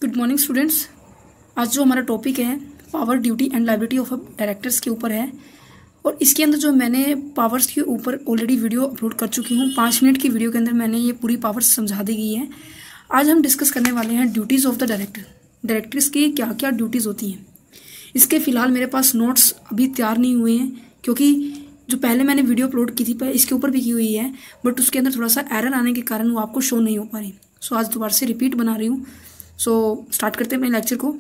Good morning students. आज जो हमारा टॉपिक है power, duty and liability of directors के ऊपर है और इसके अंदर जो मैंने पावर्स के ऊपर ऑलरेडी वीडियो अपलोड कर चुकी हूँ। 5 मिनट की वीडियो के अंदर मैंने ये पूरी पावर्स समझा दी गई है। आज हम डिस्कस करने वाले हैं duties of the director. Directors की क्या क्या ड्यूटीज़ होती हैं। इसके फिलहाल मेरे पास नोट्स अभी तैयार नहीं हुए हैं क्योंकि जो पहले मैंने वीडियो अपलोड की थी इसके ऊपर भी की हुई है, बट उसके अंदर थोड़ा सा एरर आने के कारण वो आपको शो नहीं हो पा रही। सो आज दोबारा से रिपीट बना रही हूँ। सो स्टार्ट करते हैं अपने लेक्चर को।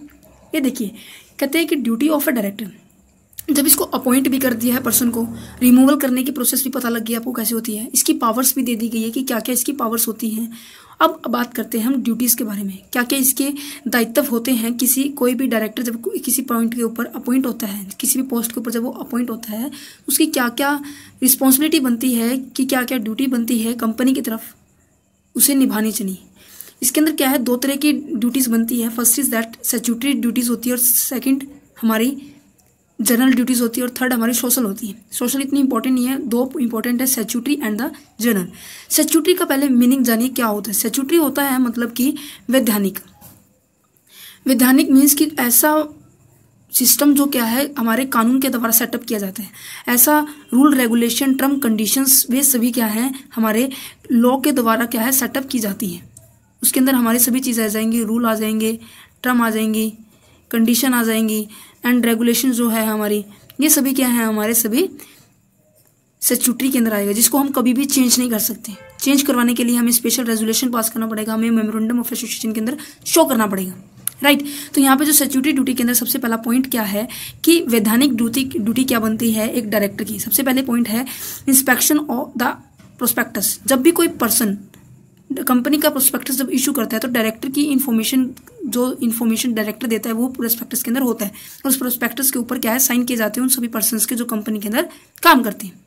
ये देखिए, कहते हैं कि ड्यूटी ऑफ अ डायरेक्टर, जब इसको अपॉइंट भी कर दिया है पर्सन को, रिमूवल करने की प्रोसेस भी पता लग गई आपको कैसे होती है, इसकी पावर्स भी दे दी गई है कि क्या क्या इसकी पावर्स होती हैं। अब बात करते हैं हम ड्यूटीज़ के बारे में, क्या क्या इसके दायित्व होते हैं। कोई भी डायरेक्टर जब किसी पॉइंट के ऊपर अपॉइंट होता है, किसी भी पोस्ट के ऊपर जब वो अपॉइंट होता है, उसकी क्या क्या रिस्पॉन्सिबिलिटी बनती है, कि क्या क्या ड्यूटी बनती है कंपनी की तरफ उसे निभानी चाहिए। इसके अंदर क्या है, 2 तरह की ड्यूटीज़ बनती है। First is that statutory duties होती है और सेकंड हमारी जनरल ड्यूटीज़ होती है और थर्ड हमारी सोशल होती है। सोशल इतनी इंपॉर्टेंट नहीं है, 2 इंपॉर्टेंट है, statutory and the general. Statutory का पहले मीनिंग जानिए क्या होता है। स्टैट्यूटरी होता है मतलब कि वैधानिक। वैधानिक मीन्स कि ऐसा सिस्टम जो क्या है हमारे कानून के द्वारा सेटअप किया जाता है। ऐसा रूल रेगुलेशन टर्म कंडीशंस वे सभी क्या है हमारे लॉ के द्वारा क्या है सेटअप की जाती है। उसके अंदर हमारी सभी चीज़ें आ जाएंगी, रूल आ जाएंगे, टर्म आ जाएंगी, कंडीशन आ जाएंगी एंड रेगुलेशन जो है हमारी, ये सभी क्या है हमारे सभी स्टैट्यूटरी के अंदर आएगा, जिसको हम कभी भी चेंज नहीं कर सकते। चेंज करवाने के लिए हमें स्पेशल रेजोल्यूशन पास करना पड़ेगा, हमें मेमोरेंडम ऑफ एसोसिएशन के अंदर शो करना पड़ेगा, राइट। तो यहाँ पे जो स्टैट्यूटरी ड्यूटी के अंदर सबसे पहला पॉइंट क्या है कि वैधानिक ड्यूटी क्या बनती है एक डायरेक्टर की। सबसे पहले पॉइंट है इंस्पेक्शन ऑफ द प्रोस्पेक्टस। जब भी कोई पर्सन कंपनी का प्रोस्पेक्टस जब इशू करता है तो डायरेक्टर की इन्फॉर्मेशन डायरेक्टर देता है वो प्रोस्पेक्टस के अंदर होता है और उस प्रोस्पेक्टस के ऊपर क्या है साइन किए जाते हैं उन सभी पर्सन्स के जो कंपनी के अंदर काम करते हैं।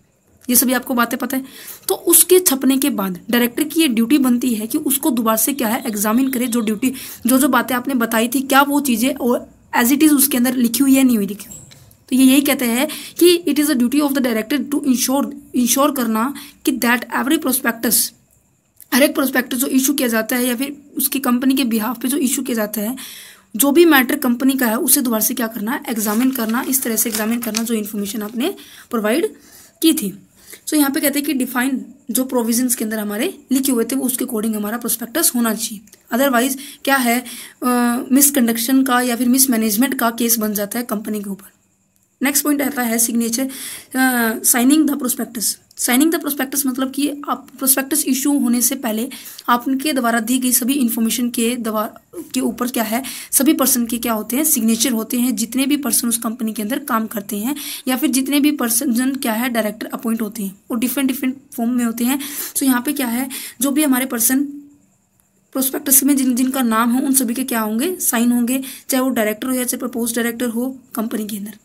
ये सभी आपको बातें पता है। तो उसके छपने के बाद डायरेक्टर की ये ड्यूटी बनती है कि उसको दोबारा से क्या है एग्जामिन करे, जो बातें आपने बताई थी क्या वो चीज़ें और एज इट इज उसके अंदर लिखी हुई है नहीं हुई लिखी हुई। तो ये यही कहते हैं कि it is a duty of the director to ensure करना कि दैट एवरी प्रोस्पेक्टस, हर एक प्रोस्पेक्टस जो इशू किया जाता है या फिर उसकी कंपनी के बिहाफ पे जो इशू किया जाता है, जो भी मैटर कंपनी का है उसे दोबारा से क्या करना एग्जामिन करना, इस तरह से एग्जामिन करना जो इन्फॉर्मेशन आपने प्रोवाइड की थी। सो यहाँ पे कहते हैं कि डिफाइन जो प्रोविजंस के अंदर हमारे लिखे हुए थे वो उसके अकॉर्डिंग हमारा प्रोस्पेक्टस होना चाहिए। अदरवाइज क्या है मिसकंडक्शन का या फिर मिसमैनेजमेंट का केस बन जाता है कंपनी के ऊपर। नेक्स्ट पॉइंट आता है signature, signing the prospectus. Signing the prospectus मतलब कि आप प्रोस्पेक्टस इशू होने से पहले आपके द्वारा दी गई सभी इन्फॉर्मेशन के ऊपर क्या है सभी पर्सन के क्या होते हैं सिग्नेचर होते हैं, जितने भी पर्सन उस कंपनी के अंदर काम करते हैं या फिर जितने भी पर्सन क्या है डायरेक्टर अपॉइंट होते हैं वो डिफरेंट फॉर्म में होते हैं। सो यहाँ पे क्या है जो भी हमारे पर्सन प्रोस्पेक्टस में जिनका नाम हो उन सभी के क्या होंगे साइन होंगे, चाहे वो डायरेक्टर हो या चाहे प्रपोज डायरेक्टर हो कंपनी के अंदर।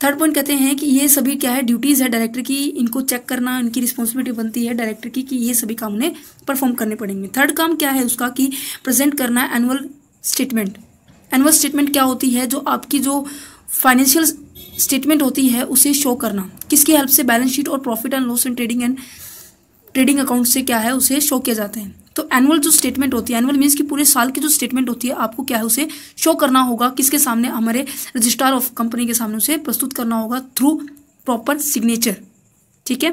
थर्ड पॉइंट कहते हैं कि ये सभी क्या है ड्यूटीज़ है डायरेक्टर की, इनको चेक करना, इनकी रिस्पॉन्सिबिलिटी बनती है डायरेक्टर की कि ये सभी काम उन्हें परफॉर्म करने पड़ेंगे। थर्ड काम क्या है उसका कि प्रेजेंट करना एनुअल स्टेटमेंट। एनुअल स्टेटमेंट क्या होती है, जो आपकी जो फाइनेंशियल स्टेटमेंट होती है उसे शो करना, किसकी हेल्प से, बैलेंस शीट और profit and loss and trading account से क्या है उसे शो किया जाता है। तो एनुअल जो स्टेटमेंट होती है, एनुअल मीन्स कि पूरे साल की जो स्टेटमेंट होती है आपको क्या है उसे शो करना होगा, किसके सामने, हमारे रजिस्ट्रार ऑफ कंपनी के सामने उसे प्रस्तुत करना होगा थ्रू प्रॉपर सिग्नेचर, ठीक है।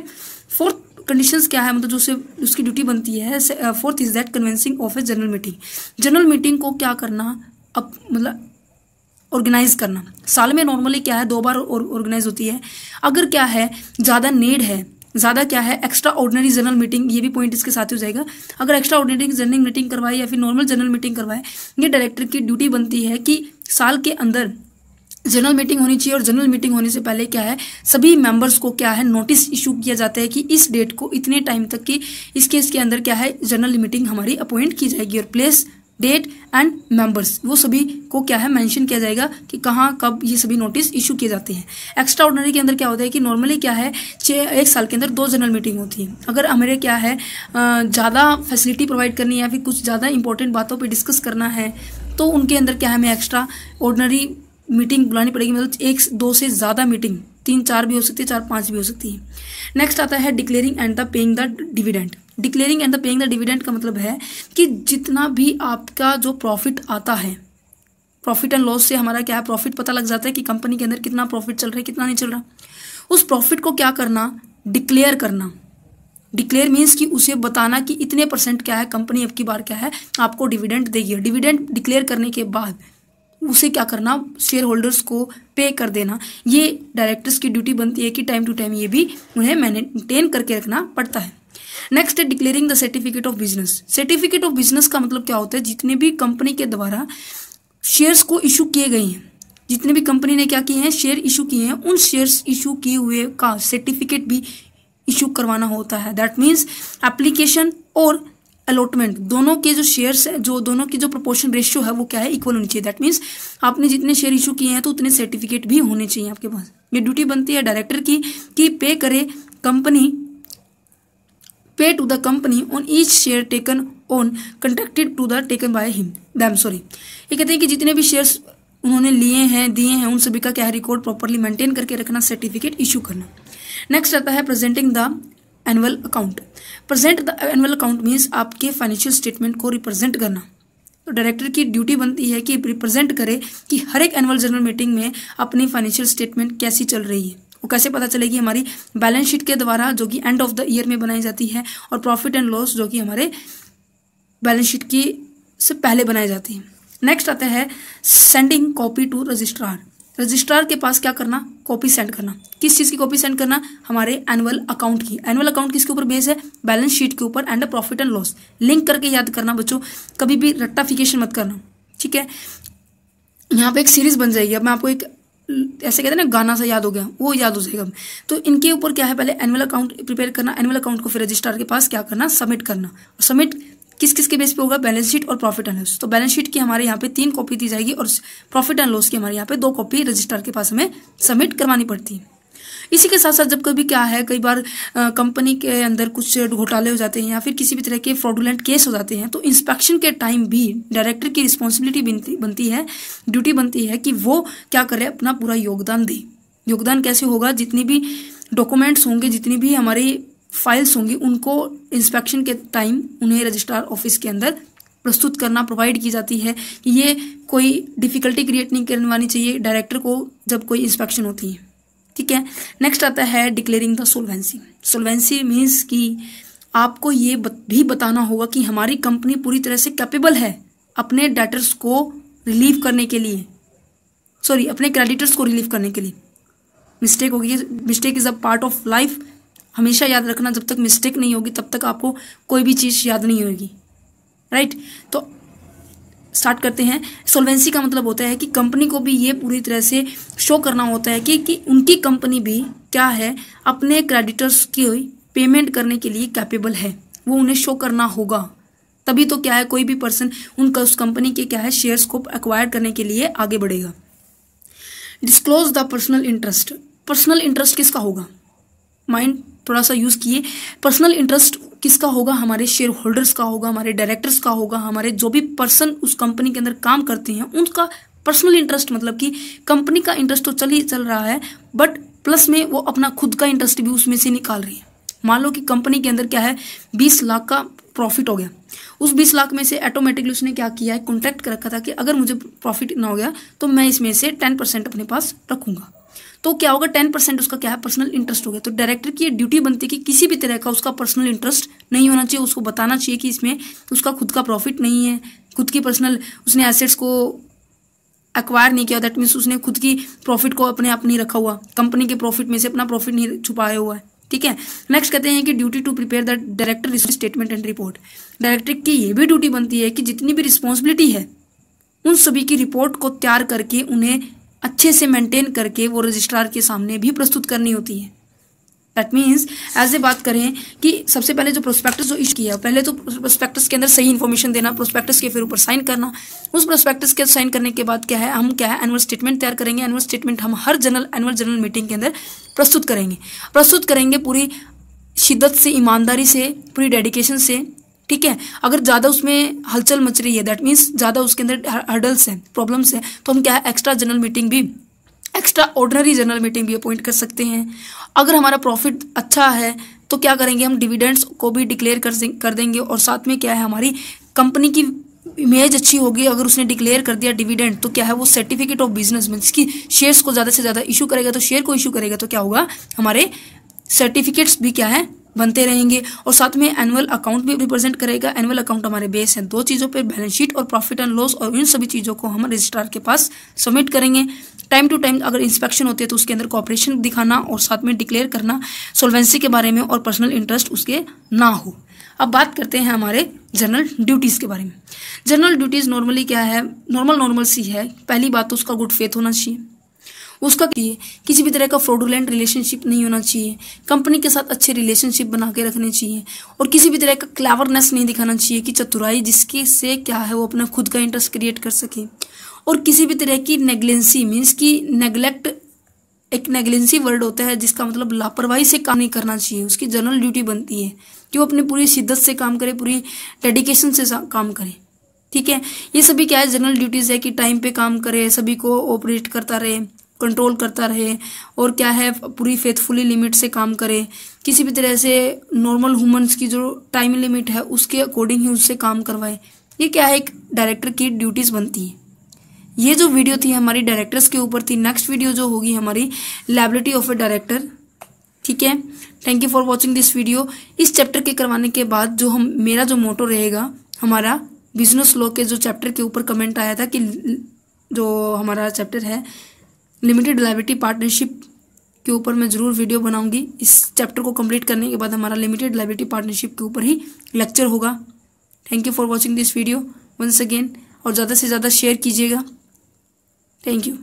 फोर्थ कंडीशंस क्या है, मतलब जो उसकी ड्यूटी बनती है। Fourth is that convincing of a general meeting. General meeting को क्या करना, अब मतलब ऑर्गेनाइज करना। साल में नॉर्मली क्या है 2 बार ऑर्गेनाइज होती है। अगर क्या है ज़्यादा नीड है, ज़्यादा क्या है एक्स्ट्रा ऑर्डिनरी जनरल मीटिंग, ये भी पॉइंट इसके साथ हो जाएगा। अगर एक्स्ट्रा ऑर्डिनरी जनरल मीटिंग करवाए या फिर नॉर्मल जनरल मीटिंग करवाए, ये डायरेक्टर की ड्यूटी बनती है कि साल के अंदर जनरल मीटिंग होनी चाहिए और जनरल मीटिंग होने से पहले क्या है सभी मेंबर्स को क्या है नोटिस इशू किया जाता है कि इस डेट को इतने टाइम तक की इस केस के अंदर क्या है जनरल मीटिंग हमारी अपॉइंट की जाएगी और प्लेस, डेट एंड मेंबर्स वो सभी को क्या है मेंशन किया जाएगा कि कहाँ कब ये सभी नोटिस इशू किए जाते हैं। एक्स्ट्रा ऑर्डिनरी के अंदर क्या होता है कि नॉर्मली क्या है 1 साल के अंदर 2 जनरल मीटिंग होती है। अगर हमें क्या है ज़्यादा फैसिलिटी प्रोवाइड करनी है या फिर कुछ ज़्यादा इंपॉर्टेंट बातों पे डिस्कस करना है तो उनके अंदर क्या है हमें एक्स्ट्रा ऑर्डिनरी मीटिंग बुलानी पड़ेगी, मतलब 1-2 से ज़्यादा मीटिंग 3, 4 भी हो सकती है, 4, 5 भी हो सकती है। नेक्स्ट आता है declaring and the paying the dividend. Declaring and the paying the dividend का मतलब है कि जितना भी आपका जो प्रॉफिट आता है, प्रॉफिट एंड लॉस से हमारा क्या है, प्रॉफिट पता लग जाता है कि कंपनी के अंदर कितना प्रॉफिट चल रहा है, कितना नहीं चल रहा। उस प्रॉफिट को क्या करना, डिक्लेयर करना। डिक्लेयर मीन्स कि उसे बताना कि इतने % क्या है कंपनी अब की बार क्या है आपको डिविडेंड देगी। डिविडेंड डिक्लेयर करने के बाद उसे क्या करना, शेयर होल्डर्स को पे कर देना। ये डायरेक्टर्स की ड्यूटी बनती है कि टाइम टू टाइम ये भी उन्हें मेंटेन करके रखना पड़ता है। नेक्स्ट है declaring the certificate of business. Certificate of business का मतलब क्या होता है, जितने भी कंपनी के द्वारा शेयर्स को इशू किए गए हैं, जितने भी कंपनी ने क्या किए हैं, शेयर इशू किए हैं, उन शेयर्स इशू किए हुए का सर्टिफिकेट भी इशू करवाना होता है। दैट मीन्स एप्लीकेशन और अलॉटमेंट दोनों के जो शेयर्स है, जो दोनों की जो प्रोपोर्शन रेशियो है वो क्या है, इक्वल होनी चाहिए। दैट मीन्स आपने जितने शेयर इशू किए हैं तो उतने सर्टिफिकेट भी होने चाहिए आपके पास। ये ड्यूटी बनती है डायरेक्टर की कि पे करे company, pay to the company on each share taken on contracted to the taken by him them sorry. ये कहते हैं कि जितने भी शेयर्स उन्होंने लिए हैं, दिए हैं, उन सभी का क्या है, रिकॉर्ड प्रॉपर्ली मेंटेन करके रखना, सर्टिफिकेट इशू करना। नेक्स्ट आता है presenting the annual account. Present the annual account means आपके फाइनेंशियल स्टेटमेंट को रिप्रेजेंट करना। तो डायरेक्टर की ड्यूटी बनती है कि रिप्रेजेंट करे कि हर एक एनुअल जनरल मीटिंग में अपनी फाइनेंशियल स्टेटमेंट कैसी चल रही है। वो कैसे पता चलेगी, हमारी बैलेंस शीट के द्वारा जो कि एंड ऑफ द ईयर में बनाई जाती है, और प्रॉफिट एंड लॉस जो कि हमारे बैलेंस शीट की से पहले बनाई जाती है। नेक्स्ट आता है sending copy to registrar. Registrar के पास क्या करना, कॉपी सेंड करना। किस चीज़ की कॉपी सेंड करना, हमारे एनुअल अकाउंट की। एनुअल अकाउंट किसके ऊपर बेस है, बैलेंस शीट के ऊपर and profit and loss. Link करके याद करना बच्चों, कभी भी रट्टाफिकेशन मत करना, ठीक है। यहाँ पे एक सीरीज बन जाएगी। अब मैं आपको एक ऐसे कहते हैं ना, गाना सा याद हो गया, वो याद हो जाएगा। तो इनके ऊपर क्या है, पहले एनुअल अकाउंट प्रिपेयर करना, एनुअल अकाउंट को फिर रजिस्ट्रार के पास क्या करना, सबमिट करना। और सबमिट किस किस के बेस पे होगा, बैलेंस शीट और प्रॉफिट एंड लॉस। तो बैलेंस शीट की हमारे यहाँ पे 3 कॉपी दी जाएगी और प्रॉफिट एंड लॉस की हमारे यहाँ पे 2 कॉपी रजिस्ट्रार के पास हमें सबमिट करवानी पड़ती है। इसी के साथ साथ जब कभी क्या है, कई बार कंपनी के अंदर कुछ घोटाले हो जाते हैं या फिर किसी भी तरह के फ्रॉडुलेंट केस हो जाते हैं, तो इंस्पेक्शन के टाइम भी डायरेक्टर की रिस्पॉन्सिबिलिटी बनती है, ड्यूटी बनती है कि वो क्या करे, अपना पूरा योगदान दे। योगदान कैसे होगा, जितनी भी डॉक्यूमेंट्स होंगे, जितनी भी हमारी फाइल्स होंगी, उनको इंस्पेक्शन के टाइम उन्हें रजिस्ट्रार ऑफिस के अंदर प्रस्तुत करना, प्रोवाइड की जाती है। ये कोई डिफिकल्टी क्रिएट नहीं करवानी चाहिए डायरेक्टर को जब कोई इंस्पेक्शन होती है, ठीक है। नेक्स्ट आता है डिक्लेयरिंग द सोल्वेंसी। सोल्वेंसी मीन्स कि आपको ये भी बताना होगा कि हमारी कंपनी पूरी तरह से कैपेबल है अपने डेटर्स को रिलीव करने के लिए, अपने क्रेडिटर्स को रिलीव करने के लिए। मिस्टेक होगी, mistake is a part of life. हमेशा याद रखना, जब तक मिस्टेक नहीं होगी तब तक आपको कोई भी चीज़ याद नहीं होगी, राइट। तो स्टार्ट करते हैं। सोल्वेंसी का मतलब होता है कि कंपनी को भी ये पूरी तरह से शो करना होता है कि उनकी कंपनी भी क्या है, अपने क्रेडिटर्स की पेमेंट करने के लिए कैपेबल है। वो उन्हें शो करना होगा, तभी तो क्या है, कोई भी पर्सन उस कंपनी के क्या है, शेयर्स को एक्वायर करने के लिए आगे बढ़ेगा। Disclose the personal interest. Personal interest किसका होगा, माइंड थोड़ा सा यूज किए। पर्सनल इंटरेस्ट किसका होगा, हमारे शेयर होल्डर्स का होगा, हमारे डायरेक्टर्स का होगा, हमारे जो भी पर्सन उस कंपनी के अंदर काम करते हैं उनका पर्सनल इंटरेस्ट। मतलब कि कंपनी का इंटरेस्ट तो चल रहा है, बट प्लस में वो अपना खुद का इंटरेस्ट भी उसमें से निकाल रही है। मान लो कि कंपनी के अंदर क्या है, 20 लाख का प्रॉफिट हो गया, उस 20 लाख में से ऑटोमेटिकली उसने क्या किया है, कॉन्ट्रैक्ट कर रखा था कि अगर मुझे प्रॉफिट ना हो गया तो मैं इसमें से 10% अपने पास रखूंगा। तो क्या होगा, 10% उसका क्या है, पर्सनल इंटरेस्ट हो गया। तो डायरेक्टर की ड्यूटी बनती है कि किसी भी तरह का उसका पर्सनल इंटरेस्ट नहीं होना चाहिए। उसको बताना चाहिए कि इसमें उसका खुद का प्रॉफिट नहीं है, खुद की पर्सनल उसने एसेट्स को एक्वायर नहीं किया। दैट मीन्स उसने खुद की प्रॉफिट को अपने आप नहीं रखा हुआ, कंपनी के प्रॉफिट में से अपना प्रॉफिट नहीं छुपाया हुआ है, ठीक है। नेक्स्ट कहते हैं कि duty to prepare the director statement and report. Director की ये भी ड्यूटी बनती है कि जितनी भी रिस्पॉन्सिबिलिटी है उन सभी की रिपोर्ट को तैयार करके उन्हें अच्छे से मेंटेन करके वो रजिस्ट्रार के सामने भी प्रस्तुत करनी होती है। दैट मीन्स ऐसे बात करें कि सबसे पहले जो प्रोस्पेक्टस जो इशू किया, पहले तो प्रोस्पेक्टस के अंदर सही इन्फॉर्मेशन देना, प्रोस्पेक्टस के फिर ऊपर साइन करना। उस प्रोस्पेक्टस के साइन करने के बाद क्या है, हम क्या है, एनुअल स्टेटमेंट तैयार करेंगे। एनुअल स्टेटमेंट हम हर एनुअल जनरल मीटिंग के अंदर प्रस्तुत करेंगे पूरी शिद्दत से, ईमानदारी से, पूरी डेडिकेशन से, ठीक है। अगर ज़्यादा उसमें हलचल मच रही है, दैट मीन्स ज़्यादा उसके अंदर हर्डल्स हैं, प्रॉब्लम्स हैं, तो हम क्या है, एक्स्ट्रा जनरल मीटिंग भी एक्स्ट्रा ऑर्डिनरी जनरल मीटिंग भी अपॉइंट कर सकते हैं। अगर हमारा प्रॉफिट अच्छा है तो क्या करेंगे, हम डिविडेंड्स को भी डिक्लेयर कर देंगे। और साथ में क्या है, हमारी कंपनी की इमेज अच्छी होगी। अगर उसने डिक्लेयर कर दिया डिविडेंड तो क्या है, वो सर्टिफिकेट ऑफ बिजनेस में जिसकी शेयर्स को ज़्यादा से ज़्यादा इशू करेगा, तो शेयर को इशू करेगा तो क्या होगा, हमारे सर्टिफिकेट्स भी क्या है, बनते रहेंगे। और साथ में एनुअल अकाउंट भी रिप्रेजेंट करेगा। एनुअल अकाउंट हमारे बेस है दो चीज़ों पे, बैलेंस शीट और प्रॉफिट एंड लॉस, और इन सभी चीज़ों को हम रजिस्ट्रार के पास सबमिट करेंगे। टाइम टू टाइम अगर इंस्पेक्शन होती है तो उसके अंदर कॉपरेशन दिखाना और साथ में डिक्लेयर करना सोल्वेंसी के बारे में, और पर्सनल इंटरेस्ट उसके ना हो। अब बात करते हैं हमारे जनरल ड्यूटीज़ के बारे में। जनरल ड्यूटीज़ नॉर्मली क्या है, नॉर्मल सी है। पहली बात तो उसका गुड फेथ होना चाहिए, उसका किसी भी तरह का फ्रॉडुलेंट रिलेशनशिप नहीं होना चाहिए, कंपनी के साथ अच्छे रिलेशनशिप बना के रखने चाहिए, और किसी भी तरह का क्लेवरनेस नहीं दिखाना चाहिए कि चतुराई जिसके से क्या है वो अपना खुद का इंटरेस्ट क्रिएट कर सके। और किसी भी तरह की नेग्लेंसी मीन्स की नेग्लेक्ट, एक नेग्लेंसी वर्ड होता है जिसका मतलब लापरवाही से काम नहीं करना चाहिए। उसकी जनरल ड्यूटी बनती है कि वो अपनी पूरी शिद्दत से काम करे, पूरी डेडिकेशन से काम करे। ठीक है, ये सभी क्या है, जनरल ड्यूटीज़ है कि टाइम पे काम करे, सभी को ऑपरेट करता रहे, कंट्रोल करता रहे, और क्या है पूरी फेथफुली लिमिट से काम करे। किसी भी तरह से नॉर्मल ह्यूमंस की जो टाइम लिमिट है उसके अकॉर्डिंग ही उससे काम करवाए। ये क्या है, एक डायरेक्टर की ड्यूटीज़ बनती है। ये जो वीडियो थी हमारी डायरेक्टर्स के ऊपर थी। नेक्स्ट वीडियो जो होगी हमारी लायबिलिटी ऑफ ए डायरेक्टर। ठीक है, thank you for watching this video. इस चैप्टर के करवाने के बाद जो मेरा जो मोटो रहेगा, हमारा बिजनेस लॉ के जो चैप्टर के ऊपर कमेंट आया था कि जो हमारा चैप्टर है लिमिटेड लायबिलिटी पार्टनरशिप के ऊपर मैं ज़रूर वीडियो बनाऊंगी। इस चैप्टर को कंप्लीट करने के बाद हमारा लिमिटेड लायबिलिटी पार्टनरशिप के ऊपर ही लेक्चर होगा। Thank you for watching this video once again, और ज़्यादा से ज़्यादा शेयर कीजिएगा। Thank you.